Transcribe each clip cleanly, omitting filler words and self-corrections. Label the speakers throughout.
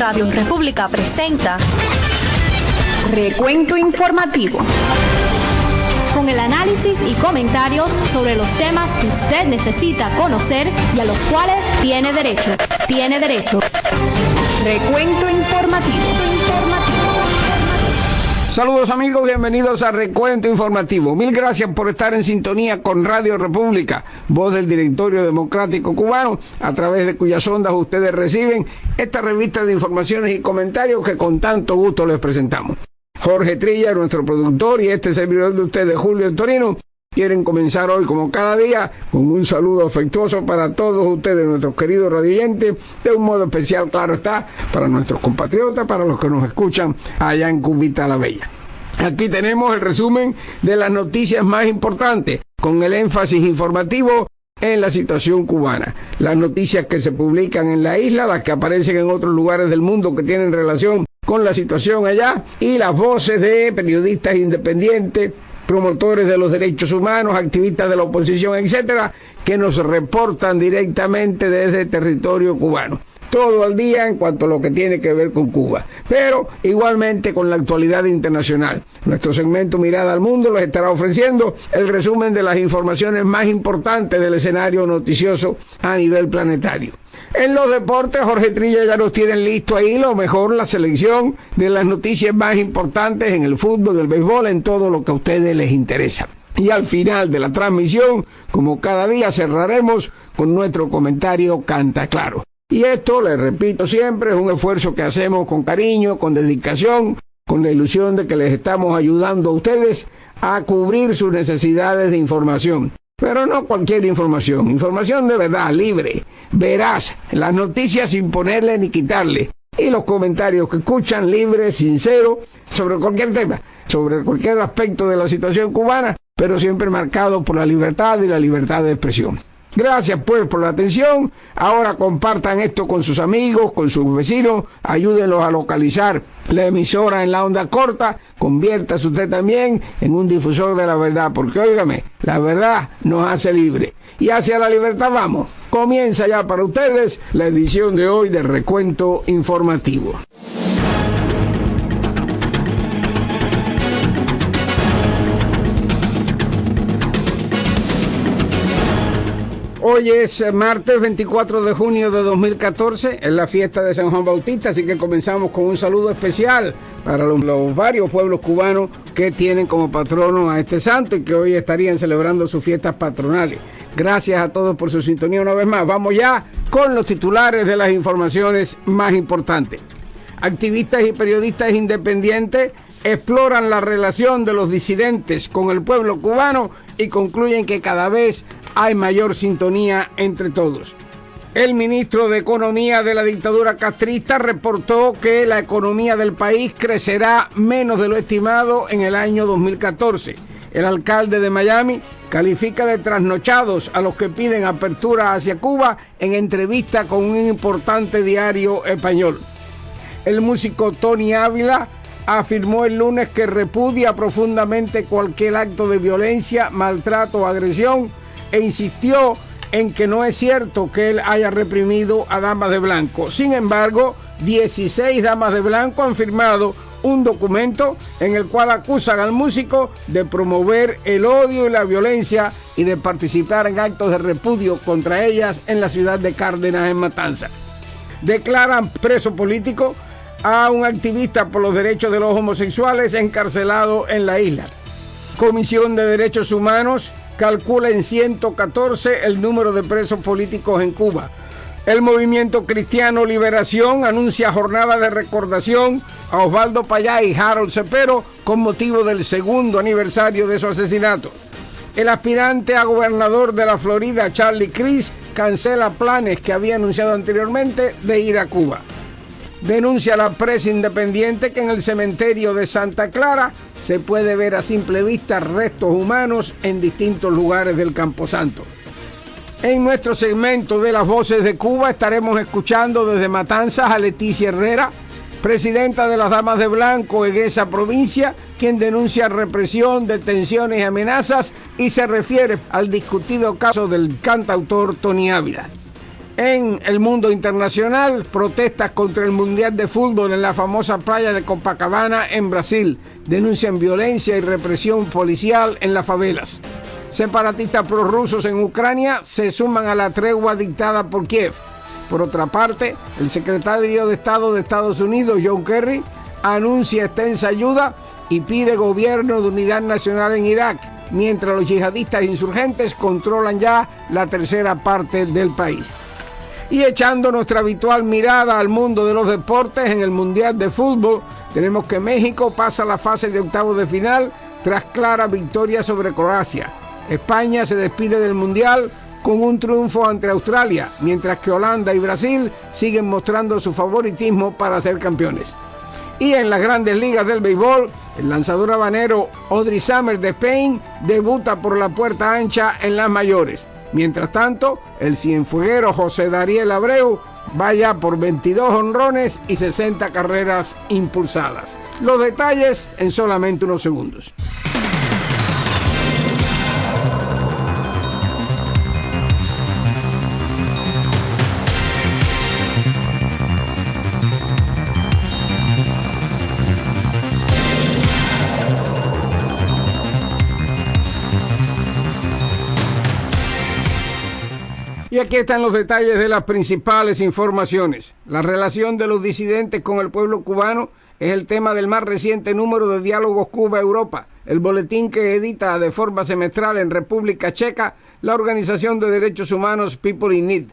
Speaker 1: Radio República presenta
Speaker 2: Recuento Informativo,
Speaker 1: con el análisis y comentarios sobre los temas que usted necesita conocer y a los cuales tiene derecho.
Speaker 2: Recuento Informativo.
Speaker 3: Saludos amigos, bienvenidos a Recuento Informativo. Mil gracias por estar en sintonía con Radio República, voz del Directorio Democrático Cubano, a través de cuyas ondas ustedes reciben esta revista de informaciones y comentarios que con tanto gusto les presentamos. Jorge Trilla, nuestro productor, y este servidor de ustedes, Julio Torino, quieren comenzar hoy, como cada día, con un saludo afectuoso para todos ustedes, nuestros queridos radioyentes, de un modo especial, claro está, para nuestros compatriotas, para los que nos escuchan allá en Cubita la Bella. Aquí tenemos el resumen de las noticias más importantes, con el énfasis informativo en la situación cubana. Las noticias que se publican en la isla, las que aparecen en otros lugares del mundo que tienen relación con la situación allá, y las voces de periodistas independientes, promotores de los derechos humanos, activistas de la oposición, etcétera, que nos reportan directamente desde el territorio cubano. Todo al día en cuanto a lo que tiene que ver con Cuba, pero igualmente con la actualidad internacional. Nuestro segmento Mirada al Mundo les estará ofreciendo el resumen de las informaciones más importantes del escenario noticioso a nivel planetario. En los deportes, Jorge Trilla ya nos tienen listo ahí lo mejor, la selección de las noticias más importantes en el fútbol, en el béisbol, en todo lo que a ustedes les interesa. Y al final de la transmisión, como cada día, cerraremos con nuestro comentario Canta Claro. Y esto, les repito siempre, es un esfuerzo que hacemos con cariño, con dedicación, con la ilusión de que les estamos ayudando a ustedes a cubrir sus necesidades de información. Pero no cualquier información, información de verdad, libre, veraz, las noticias sin ponerle ni quitarle, y los comentarios que escuchan libres, sinceros, sobre cualquier tema, sobre cualquier aspecto de la situación cubana, pero siempre marcado por la libertad y la libertad de expresión. Gracias pues por la atención. Ahora compartan esto con sus amigos, con sus vecinos, ayúdenlos a localizar la emisora en la onda corta, conviértase usted también en un difusor de la verdad, porque óigame, la verdad nos hace libre. Y hacia la libertad vamos. Comienza ya para ustedes la edición de hoy de Recuento Informativo. Hoy es martes 24 de junio de 2014, es la fiesta de San Juan Bautista, así que comenzamos con un saludo especial para los varios pueblos cubanos que tienen como patrono a este santo y que hoy estarían celebrando sus fiestas patronales. Gracias a todos por su sintonía una vez más. Vamos ya con los titulares de las informaciones más importantes. Activistas y periodistas independientes exploran la relación de los disidentes con el pueblo cubano y concluyen que cada vez hay mayor sintonía entre todos. El ministro de Economía de la dictadura castrista reportó que la economía del país crecerá menos de lo estimado en el año 2014. El alcalde de Miami califica de trasnochados a los que piden apertura hacia Cuba en entrevista con un importante diario español. El músico Tony Ávila afirmó el lunes que repudia profundamente cualquier acto de violencia, maltrato o agresión, e insistió en que no es cierto que él haya reprimido a damas de blanco. Sin embargo, 16 damas de blanco han firmado un documento en el cual acusan al músico de promover el odio y la violencia y de participar en actos de repudio contra ellas en la ciudad de Cárdenas, en Matanzas. Declaran preso político a un activista por los derechos de los homosexuales encarcelado en la isla. Comisión de Derechos Humanos calcula en 114 el número de presos políticos en Cuba. El Movimiento Cristiano Liberación anuncia jornada de recordación a Osvaldo Payá y Harold Cepero con motivo del segundo aniversario de su asesinato. El aspirante a gobernador de la Florida, Charlie Crist, cancela planes que había anunciado anteriormente de ir a Cuba. Denuncia la prensa independiente que en el cementerio de Santa Clara se puede ver a simple vista restos humanos en distintos lugares del Camposanto. En nuestro segmento de las voces de Cuba estaremos escuchando desde Matanzas a Leticia Herrera, presidenta de las Damas de Blanco en esa provincia, quien denuncia represión, detenciones y amenazas y se refiere al discutido caso del cantautor Tony Ávila. En el mundo internacional, protestas contra el Mundial de Fútbol en la famosa playa de Copacabana en Brasil. Denuncian violencia y represión policial en las favelas. Separatistas prorrusos en Ucrania se suman a la tregua dictada por Kiev. Por otra parte, el secretario de Estado de Estados Unidos, John Kerry, anuncia extensa ayuda y pide gobierno de unidad nacional en Irak, mientras los yihadistas insurgentes controlan ya la tercera parte del país. Y echando nuestra habitual mirada al mundo de los deportes, en el Mundial de Fútbol, tenemos que México pasa la fase de octavos de final tras clara victoria sobre Croacia. España se despide del Mundial con un triunfo ante Australia, mientras que Holanda y Brasil siguen mostrando su favoritismo para ser campeones. Y en las grandes ligas del béisbol, el lanzador habanero Audrey Summers de Spain debuta por la puerta ancha en las mayores. Mientras tanto, el cienfueguero José Dariel Abreu vaya por 22 jonrones y 60 carreras impulsadas. Los detalles en solamente unos segundos. Y aquí están los detalles de las principales informaciones. La relación de los disidentes con el pueblo cubano es el tema del más reciente número de Diálogos Cuba-Europa, el boletín que edita de forma semestral en República Checa la Organización de Derechos Humanos People in Need.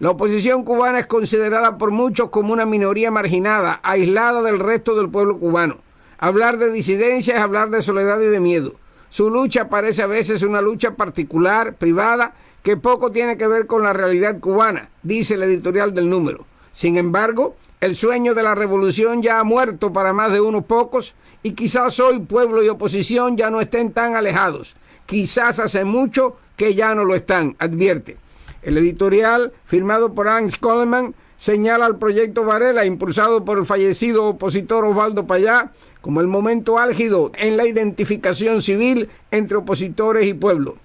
Speaker 3: La oposición cubana es considerada por muchos como una minoría marginada, aislada del resto del pueblo cubano. Hablar de disidencia es hablar de soledad y de miedo. Su lucha parece a veces una lucha particular, privada, que poco tiene que ver con la realidad cubana, dice el editorial del número. Sin embargo, el sueño de la revolución ya ha muerto para más de unos pocos y quizás hoy pueblo y oposición ya no estén tan alejados. Quizás hace mucho que ya no lo están, advierte. El editorial, firmado por Hans Coleman, señala al proyecto Varela, impulsado por el fallecido opositor Osvaldo Payá, como el momento álgido en la identificación civil entre opositores y pueblo.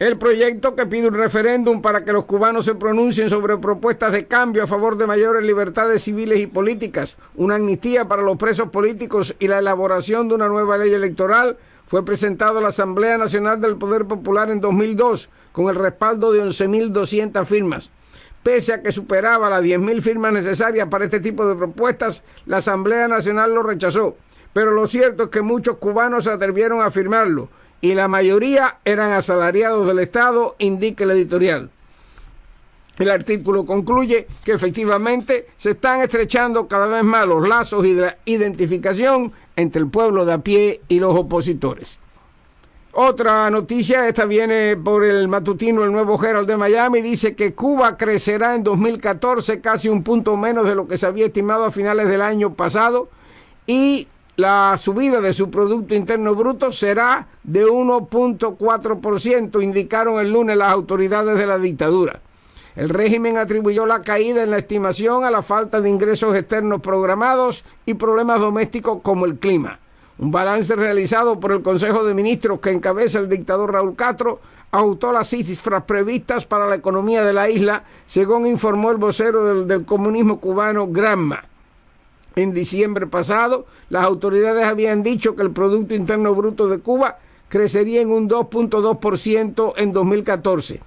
Speaker 3: El proyecto, que pide un referéndum para que los cubanos se pronuncien sobre propuestas de cambio a favor de mayores libertades civiles y políticas, una amnistía para los presos políticos y la elaboración de una nueva ley electoral, fue presentado a la Asamblea Nacional del Poder Popular en 2002, con el respaldo de 11.200 firmas. Pese a que superaba las 10.000 firmas necesarias para este tipo de propuestas, la Asamblea Nacional lo rechazó. Pero lo cierto es que muchos cubanos se atrevieron a firmarlo, y la mayoría eran asalariados del Estado, indica el editorial. El artículo concluye que efectivamente se están estrechando cada vez más los lazos y la identificación entre el pueblo de a pie y los opositores. Otra noticia, esta viene por el matutino El Nuevo Herald de Miami, dice que Cuba crecerá en 2014 casi un punto menos de lo que se había estimado a finales del año pasado, y la subida de su Producto Interno Bruto será de 1.4%, indicaron el lunes las autoridades de la dictadura. El régimen atribuyó la caída en la estimación a la falta de ingresos externos programados y problemas domésticos como el clima. Un balance realizado por el Consejo de Ministros que encabeza el dictador Raúl Castro ajustó las cifras previstas para la economía de la isla, según informó el vocero del comunismo cubano, Granma. En diciembre pasado, las autoridades habían dicho que el Producto Interno Bruto de Cuba crecería en un 2.2% en 2014.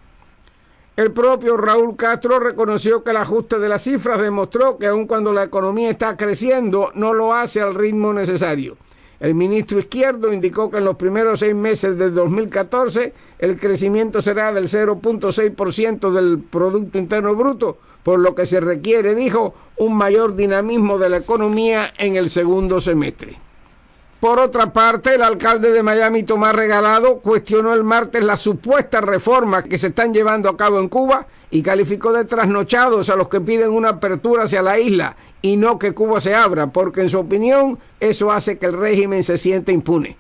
Speaker 3: El propio Raúl Castro reconoció que el ajuste de las cifras demostró que aun cuando la economía está creciendo, no lo hace al ritmo necesario. El ministro Izquierdo indicó que en los primeros 6 meses del 2014 el crecimiento será del 0.6% del Producto Interno Bruto, por lo que se requiere, dijo, un mayor dinamismo de la economía en el segundo semestre. Por otra parte, el alcalde de Miami, Tomás Regalado, cuestionó el martes las supuestas reformas que se están llevando a cabo en Cuba y calificó de trasnochados a los que piden una apertura hacia la isla y no que Cuba se abra, porque en su opinión eso hace que el régimen se sienta impune.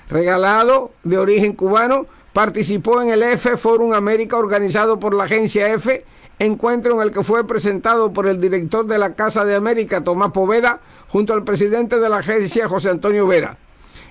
Speaker 3: Regalado, de origen cubano, participó en el F Forum América organizado por la agencia EFE, encuentro en el que fue presentado por el director de la Casa de América, Tomás Poveda, junto al presidente de la agencia, José Antonio Vera.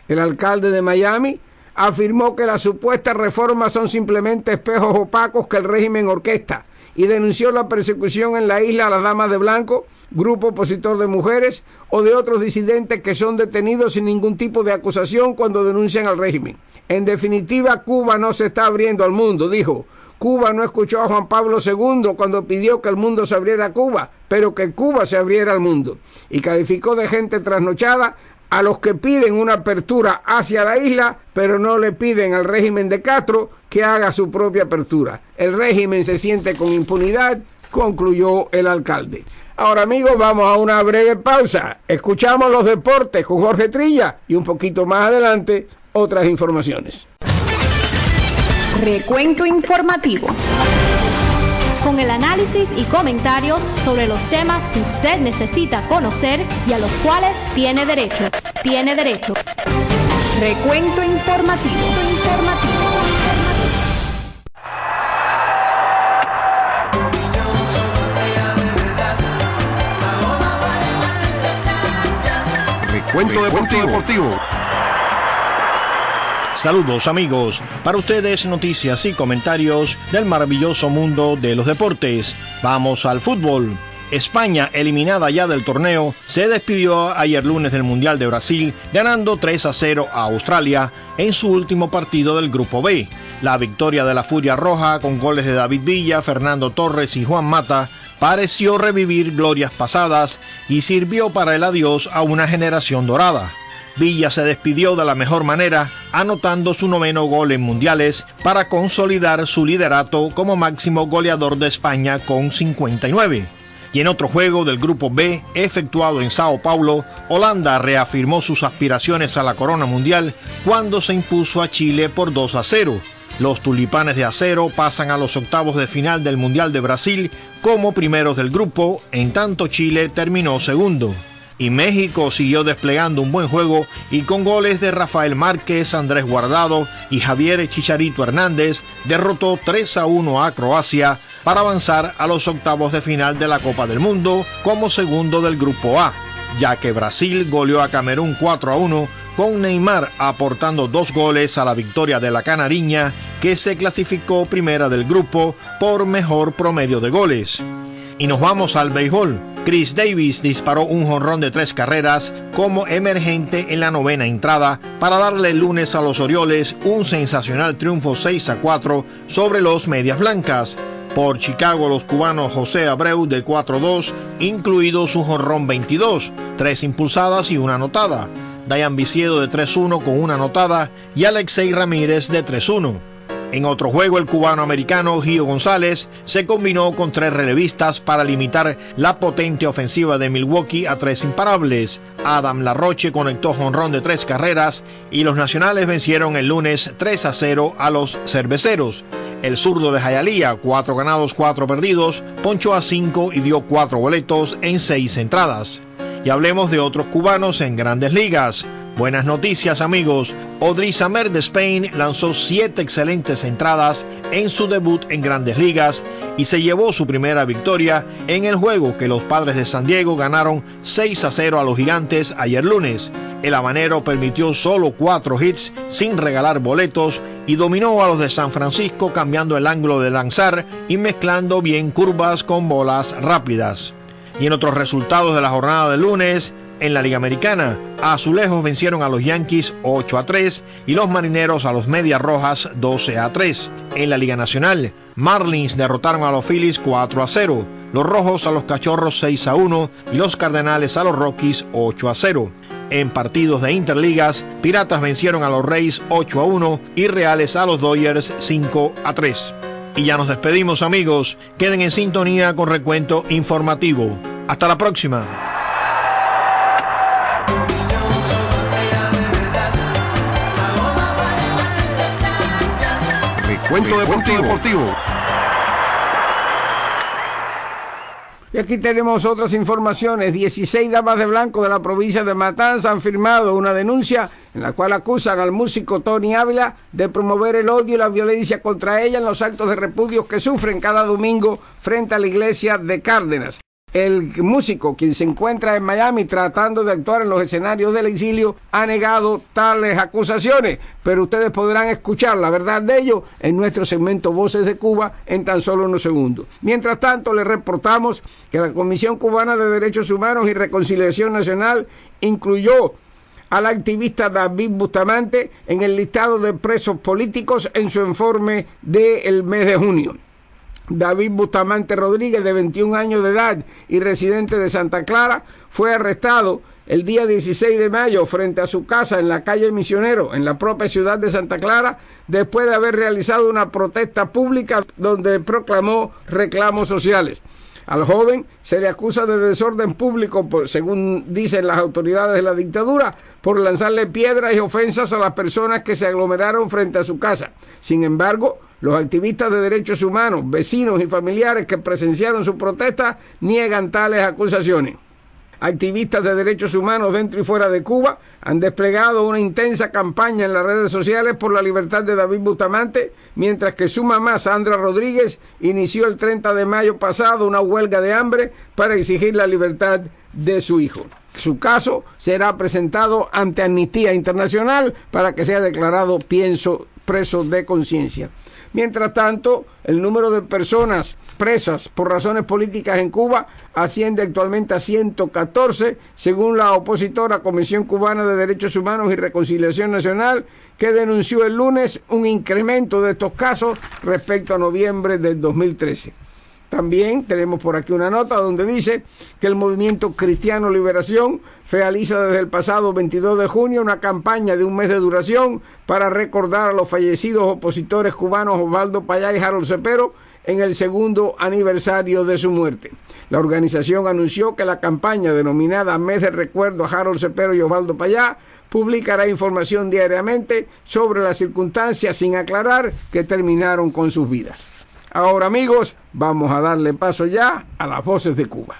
Speaker 3: El alcalde de Miami afirmó que las supuestas reformas son simplemente espejos opacos que el régimen orquesta y denunció la persecución en la isla a las damas de blanco, grupo opositor de mujeres o de otros disidentes que son detenidos sin ningún tipo de acusación cuando denuncian al régimen. En definitiva, Cuba no se está abriendo al mundo, dijo. Cuba no escuchó a Juan Pablo II cuando pidió que el mundo se abriera a Cuba, pero que Cuba se abriera al mundo. Y calificó de gente trasnochada a los que piden una apertura hacia la isla, pero no le piden al régimen de Castro que haga su propia apertura. El régimen se siente con impunidad, concluyó el alcalde. Ahora, amigos, vamos a una breve pausa. Escuchamos los deportes con Jorge Trilla y un poquito más adelante otras informaciones.
Speaker 2: Recuento informativo.
Speaker 1: Con el análisis y comentarios sobre los temas que usted necesita conocer y a los cuales tiene derecho.
Speaker 2: Recuento informativo.
Speaker 4: Recuento deportivo. Saludos amigos, para ustedes noticias y comentarios del maravilloso mundo de los deportes. Vamos al fútbol. España, eliminada ya del torneo, se despidió ayer lunes del Mundial de Brasil, ganando 3-0 a Australia en su último partido del Grupo B. La victoria de la Furia Roja, con goles de David Villa, Fernando Torres y Juan Mata, pareció revivir glorias pasadas y sirvió para el adiós a una generación dorada. Villa se despidió de la mejor manera, anotando su 9º gol en mundiales para consolidar su liderato como máximo goleador de España con 59. Y en otro juego del Grupo B, efectuado en Sao Paulo, Holanda reafirmó sus aspiraciones a la corona mundial cuando se impuso a Chile por 2-0. Los tulipanes de acero pasan a los octavos de final del Mundial de Brasil como primeros del grupo, en tanto Chile terminó segundo. Y México siguió desplegando un buen juego y con goles de Rafael Márquez, Andrés Guardado y Javier Chicharito Hernández derrotó 3-1 a Croacia para avanzar a los octavos de final de la Copa del Mundo como segundo del Grupo A, ya que Brasil goleó a Camerún 4-1 con Neymar aportando 2 goles a la victoria de la Canariña, que se clasificó primera del grupo por mejor promedio de goles. Y nos vamos al béisbol. Chris Davis disparó un jonrón de 3 carreras como emergente en la 9ª entrada para darle el lunes a los Orioles un sensacional triunfo 6-4 sobre los Medias Blancas. Por Chicago, los cubanos José Abreu de 4-2, incluido su jonrón 22, 3 impulsadas y 1 anotada. Dayan Viciedo de 3-1 con 1 anotada y Alexei Ramírez de 3-1. En otro juego, el cubano-americano Gio González se combinó con 3 relevistas para limitar la potente ofensiva de Milwaukee a 3 imparables. Adam Larroche conectó jonrón de 3 carreras y los nacionales vencieron el lunes 3-0 a los cerveceros. El zurdo de Hialeah, 4 ganados, 4 perdidos, ponchó a 5 y dio 4 boletos en 6 entradas. Y hablemos de otros cubanos en Grandes Ligas. Buenas noticias, amigos. Audrey Samer de Spain lanzó 7 excelentes entradas en su debut en Grandes Ligas y se llevó su primera victoria en el juego que los Padres de San Diego ganaron 6-0 a los Gigantes ayer lunes. El habanero permitió solo 4 hits sin regalar boletos y dominó a los de San Francisco cambiando el ángulo de lanzar y mezclando bien curvas con bolas rápidas. Y en otros resultados de la jornada del lunes, en la Liga Americana, Azulejos vencieron a los Yankees 8-3 y los Marineros a los Medias Rojas 12-3. En la Liga Nacional, Marlins derrotaron a los Phillies 4-0, los Rojos a los Cachorros 6-1 y los Cardenales a los Rockies 8-0. En partidos de Interligas, Piratas vencieron a los Rays 8-1 y Reales a los Dodgers 5-3. Y ya nos despedimos, amigos. Queden en sintonía con Recuento Informativo. Hasta la próxima.
Speaker 3: Recuento deportivo. Y aquí tenemos otras informaciones. 16 damas de blanco de la provincia de Matanzas han firmado una denuncia en la cual acusan al músico Tony Ávila de promover el odio y la violencia contra ella en los actos de repudio que sufren cada domingo frente a la iglesia de Cárdenas. El músico, quien se encuentra en Miami tratando de actuar en los escenarios del exilio, ha negado tales acusaciones, pero ustedes podrán escuchar la verdad de ello en nuestro segmento Voces de Cuba en tan solo unos segundos. Mientras tanto, les reportamos que la Comisión Cubana de Derechos Humanos y Reconciliación Nacional incluyó al activista David Bustamante en el listado de presos políticos en su informe del mes de junio. David Bustamante Rodríguez, de 21 años de edad y residente de Santa Clara, fue arrestado el día 16 de mayo frente a su casa en la calle Misionero, en la propia ciudad de Santa Clara, después de haber realizado una protesta pública donde proclamó reclamos sociales. Al joven se le acusa de desorden público, según dicen las autoridades de la dictadura, por lanzarle piedras y ofensas a las personas que se aglomeraron frente a su casa. Sin embargo, los activistas de derechos humanos, vecinos y familiares que presenciaron su protesta niegan tales acusaciones. Activistas de derechos humanos dentro y fuera de Cuba han desplegado una intensa campaña en las redes sociales por la libertad de David Bustamante, mientras que su mamá, Sandra Rodríguez, inició el 30 de mayo pasado una huelga de hambre para exigir la libertad de su hijo. Su caso será presentado ante Amnistía Internacional para que sea declarado preso de conciencia. Mientras tanto, el número de personas presas por razones políticas en Cuba asciende actualmente a 114, según la opositora Comisión Cubana de Derechos Humanos y Reconciliación Nacional, que denunció el lunes un incremento de estos casos respecto a noviembre del 2013. También tenemos por aquí una nota donde dice que el Movimiento Cristiano Liberación realiza desde el pasado 22 de junio una campaña de un mes de duración para recordar a los fallecidos opositores cubanos Osvaldo Payá y Harold Cepero en el segundo aniversario de su muerte. La organización anunció que la campaña denominada Mes de Recuerdo a Harold Cepero y Osvaldo Payá publicará información diariamente sobre las circunstancias sin aclarar que terminaron con sus vidas. Ahora, amigos, vamos a darle paso ya a las voces de Cuba.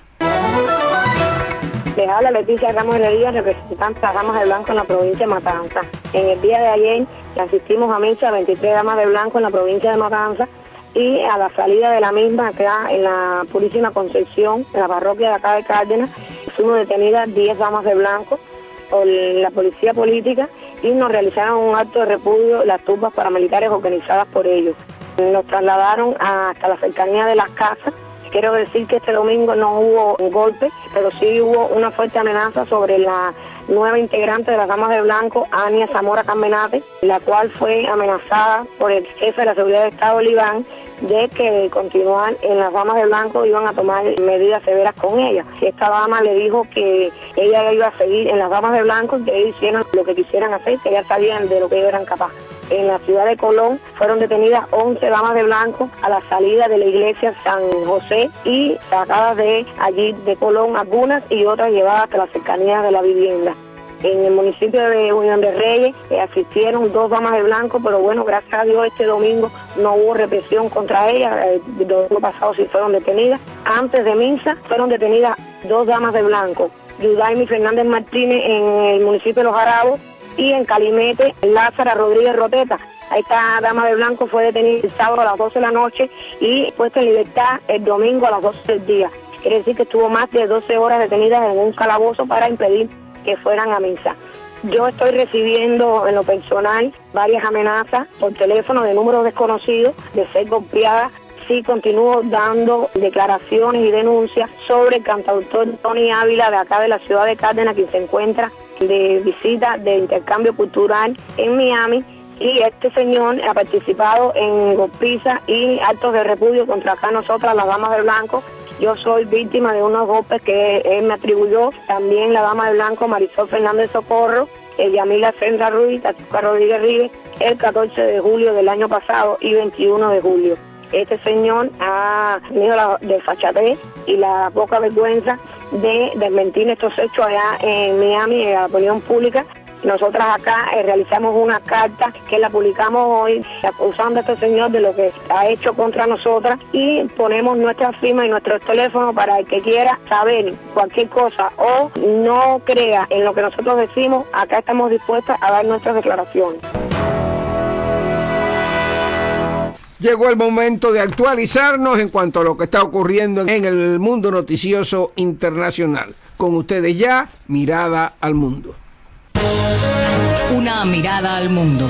Speaker 5: Les habla Leticia Ramos Heredia, representante de Damas de Blanco en la provincia de Matanzas. En el día de ayer asistimos a misa 23 Damas de Blanco en la provincia de Matanzas y a la salida de la misma acá en la Purísima Concepción, en la parroquia de acá de Cárdenas, fuimos detenidas 10 Damas de Blanco por la policía política y nos realizaron un acto de repudio las turbas paramilitares organizadas por ellos. Nos trasladaron hasta la cercanía de las casas. Quiero decir que este domingo no hubo un golpe, pero sí hubo una fuerte amenaza sobre la nueva integrante de las Damas de Blanco, Ania Zamora Carmenate, la cual fue amenazada por el jefe de la Seguridad de Estado, Oliván, de que continuar en las Damas de Blanco iban a tomar medidas severas con ella. Esta dama le dijo que ella iba a seguir en las Damas de Blanco y que ellos hicieran lo que quisieran hacer, que ya sabían de lo que ellos eran capaces. En la ciudad de Colón fueron detenidas 11 damas de blanco a la salida de la iglesia San José y sacadas de allí de Colón algunas y otras llevadas hasta las cercanías de la vivienda. En el municipio de Unión de Reyes asistieron 2 damas de blanco, pero bueno, gracias a Dios este domingo no hubo represión contra ellas. El domingo pasado sí fueron detenidas. Antes de misa fueron detenidas 2 damas de blanco, Yudaimi Fernández Martínez en el municipio de Los Jarabos y en Calimete, Lázara Rodríguez Roteta. Esta dama de blanco fue detenida el sábado a las 12 de la noche y puesta en libertad el domingo a las 12 del día. Quiere decir que estuvo más de 12 horas detenidas en un calabozo para impedir que fueran a misa. Yo estoy recibiendo en lo personal varias amenazas por teléfono de números desconocidos de ser golpeada. Sí, continúo dando declaraciones y denuncias sobre el cantautor Tony Ávila de acá de la ciudad de Cárdenas, quien se encuentra de visita de intercambio cultural en Miami, y este señor ha participado en golpizas y actos de repudio contra acá nosotras, las Damas de Blanco. Yo soy víctima de unos golpes que él me atribuyó, también la Dama de Blanco Marisol Fernández Socorro, Yamila Sendra Ruiz, Tatuca Rodríguez Rives, el 14 de julio del año pasado y 21 de julio. Este señor ha tenido la desfachatez y la poca vergüenza de desmentir estos hechos allá en Miami, en la opinión pública. Nosotras acá realizamos una carta que la publicamos hoy acusando a este señor de lo que ha hecho contra nosotras y ponemos nuestra firma y nuestro teléfono para el que quiera saber cualquier cosa o no crea en lo que nosotros decimos. Acá estamos dispuestas a dar nuestras declaraciones.
Speaker 3: Llegó el momento de actualizarnos en cuanto a lo que está ocurriendo en el mundo noticioso internacional. Con ustedes ya, Mirada al Mundo.
Speaker 6: Una mirada al mundo.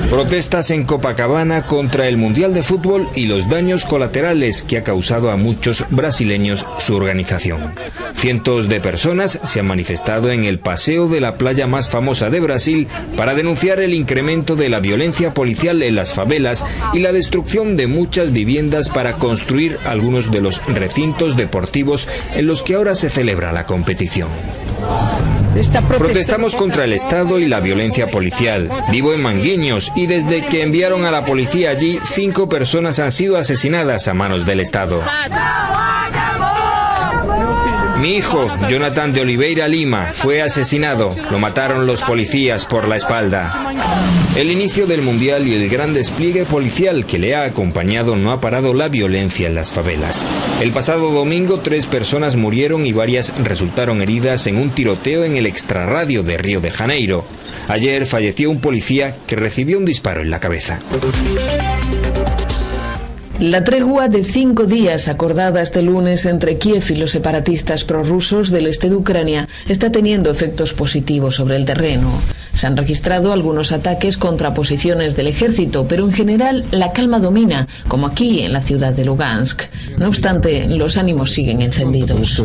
Speaker 7: Protestas en Copacabana contra el Mundial de Fútbol y los daños colaterales que ha causado a muchos brasileños su organización. Cientos de personas se han manifestado en el paseo de la playa más famosa de Brasil para denunciar el incremento de la violencia policial en las favelas y la destrucción de muchas viviendas para construir algunos de los recintos deportivos en los que ahora se celebra la competición. Protestamos contra el Estado y la violencia policial. Vivo en Manguinhos y desde que enviaron a la policía allí, 5 personas han sido asesinadas a manos del Estado. Mi hijo, Jonathan de Oliveira Lima, fue asesinado. Lo mataron los policías por la espalda. El inicio del Mundial y el gran despliegue policial que le ha acompañado no ha parado la violencia en las favelas. El pasado domingo 3 personas murieron y varias resultaron heridas en un tiroteo en el extrarradio de Río de Janeiro. Ayer falleció un policía que recibió un disparo en la cabeza.
Speaker 8: La tregua de 5 días acordada este lunes entre Kiev y los separatistas prorrusos del este de Ucrania está teniendo efectos positivos sobre el terreno. Se han registrado algunos ataques contra posiciones del ejército, pero en general la calma domina, como aquí en la ciudad de Lugansk. No obstante, los ánimos siguen encendidos.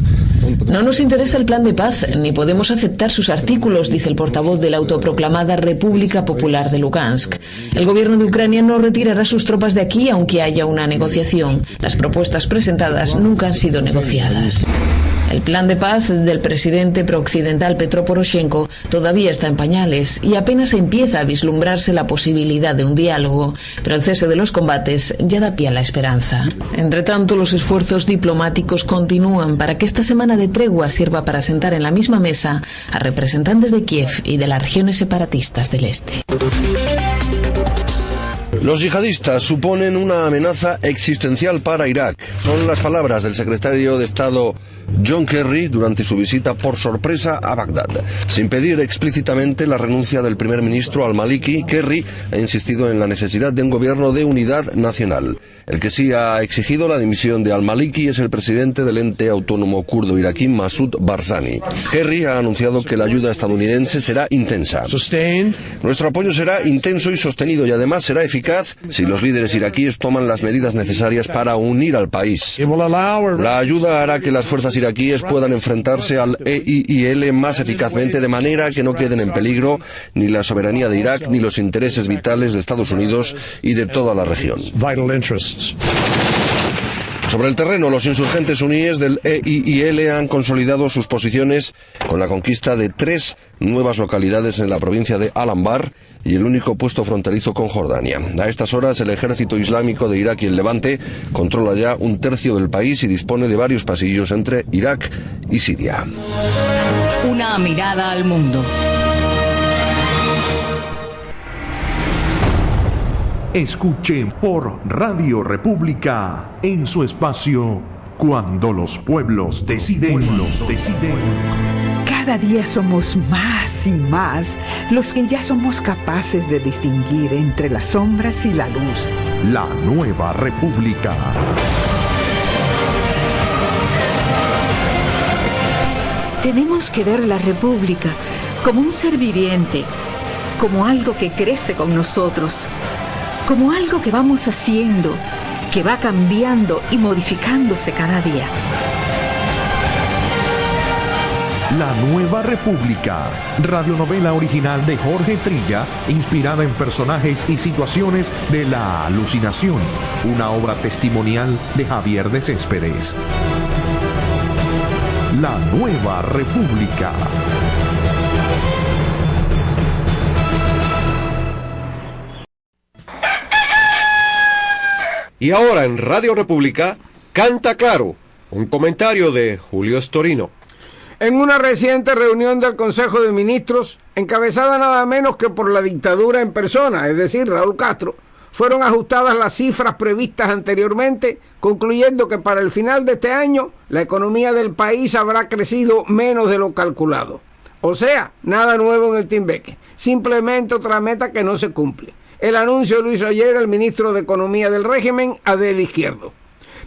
Speaker 8: No nos interesa el plan de paz, ni podemos aceptar sus artículos, dice el portavoz de la autoproclamada República Popular de Lugansk. El gobierno de Ucrania no retirará sus tropas de aquí, aunque haya una negociación. Las propuestas presentadas nunca han sido negociadas. El plan de paz del presidente prooccidental Petro Poroshenko todavía está en pañales y apenas empieza a vislumbrarse la posibilidad de un diálogo, pero el cese de los combates ya da pie a la esperanza. Entre tanto, los esfuerzos diplomáticos continúan para que esta semana de tregua sirva para sentar en la misma mesa a representantes de Kiev y de las regiones separatistas del este.
Speaker 9: Los yihadistas suponen una amenaza existencial para Irak. Son las palabras del secretario de Estado John Kerry durante su visita por sorpresa a Bagdad. Sin pedir explícitamente la renuncia del primer ministro al-Maliki, Kerry ha insistido en la necesidad de un gobierno de unidad nacional. El que sí ha exigido la dimisión de al-Maliki es el presidente del ente autónomo kurdo iraquí Masoud Barzani. Kerry ha anunciado que la ayuda estadounidense será intensa. Nuestro apoyo será intenso y sostenido y además será eficaz si los líderes iraquíes toman las medidas necesarias para unir al país. La ayuda hará que las fuerzas iraquíes puedan enfrentarse al EIIL más eficazmente, de manera que no queden en peligro ni la soberanía de Irak ni los intereses vitales de Estados Unidos y de toda la región. Sobre el terreno, los insurgentes suníes del EIIL han consolidado sus posiciones con la conquista de 3 nuevas localidades en la provincia de Al-Anbar y el único puesto fronterizo con Jordania. A estas horas, el ejército islámico de Irak y el Levante controla ya 1/3 del país y dispone de varios pasillos entre Irak y Siria.
Speaker 6: Una mirada al mundo.
Speaker 10: Escuche por Radio República en su espacio Cuando los pueblos deciden.
Speaker 2: Cada día somos más y más los que ya somos capaces de distinguir entre las sombras y la luz.
Speaker 10: La Nueva República.
Speaker 11: Tenemos que ver la República como un ser viviente, como algo que crece con nosotros, como algo que vamos haciendo, que va cambiando y modificándose cada día.
Speaker 10: La Nueva República, radionovela original de Jorge Trilla, inspirada en personajes y situaciones de la alucinación, una obra testimonial de Javier de Céspedes. La Nueva República.
Speaker 12: Y ahora en Radio República, Canta Claro, un comentario de Julio Storino.
Speaker 3: En una reciente reunión del Consejo de Ministros, encabezada nada menos que por la dictadura en persona, es decir, Raúl Castro, fueron ajustadas las cifras previstas anteriormente, concluyendo que para el final de este año la economía del país habrá crecido menos de lo calculado. O sea, nada nuevo en el timbeque, simplemente otra meta que no se cumple. El anuncio lo hizo ayer el ministro de Economía del régimen, Abel Izquierdo.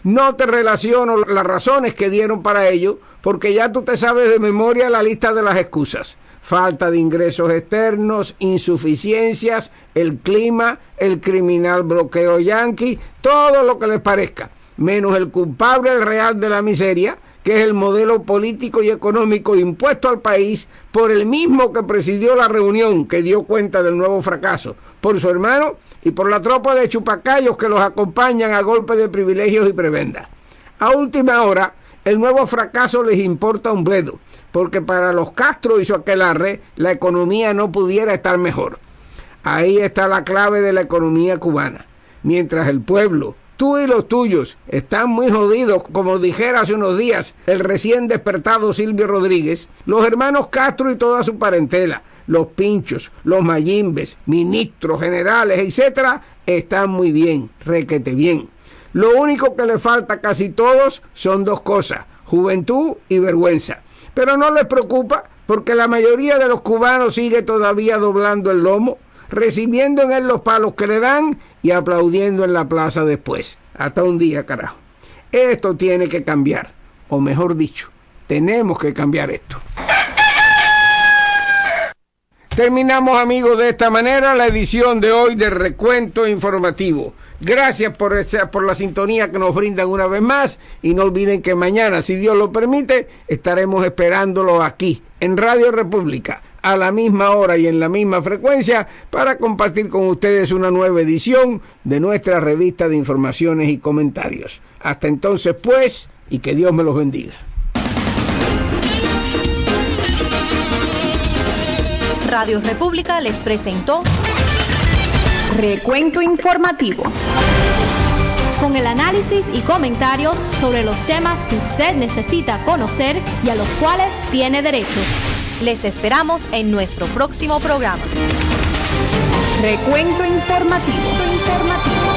Speaker 3: No te relaciono las razones que dieron para ello, porque ya tú te sabes de memoria la lista de las excusas. Falta de ingresos externos, insuficiencias, el clima, el criminal bloqueo yanqui, todo lo que les parezca, menos el culpable real de la miseria, que es el modelo político y económico impuesto al país por el mismo que presidió la reunión que dio cuenta del nuevo fracaso, por su hermano y por la tropa de chupacayos que los acompañan a golpe de privilegios y prebendas. A última hora, el nuevo fracaso les importa un bledo, porque para los Castro y su aquelarre, la economía no pudiera estar mejor. Ahí está la clave de la economía cubana. Mientras el pueblo, tú y los tuyos, están muy jodidos, como dijera hace unos días el recién despertado Silvio Rodríguez, los hermanos Castro y toda su parentela, los Pinchos, los Mayimbes, ministros, generales, etcétera, están muy bien, requete bien. Lo único que le falta a casi todos son dos cosas, juventud y vergüenza. Pero no les preocupa, porque la mayoría de los cubanos sigue todavía doblando el lomo, recibiendo en él los palos que le dan y aplaudiendo en la plaza después. Hasta un día, carajo. Esto tiene que cambiar, o mejor dicho, tenemos que cambiar esto. Terminamos, amigos, de esta manera la edición de hoy de Recuento Informativo. Gracias por la sintonía que nos brindan una vez más y no olviden que mañana, si Dios lo permite, estaremos esperándolo aquí en Radio República a la misma hora y en la misma frecuencia para compartir con ustedes una nueva edición de nuestra revista de informaciones y comentarios. Hasta entonces, pues, y que Dios me los bendiga.
Speaker 1: Radio República les presentó Recuento Informativo, con el análisis y comentarios sobre los temas que usted necesita conocer y a los cuales tiene derecho. Les esperamos en nuestro próximo programa. Recuento Informativo.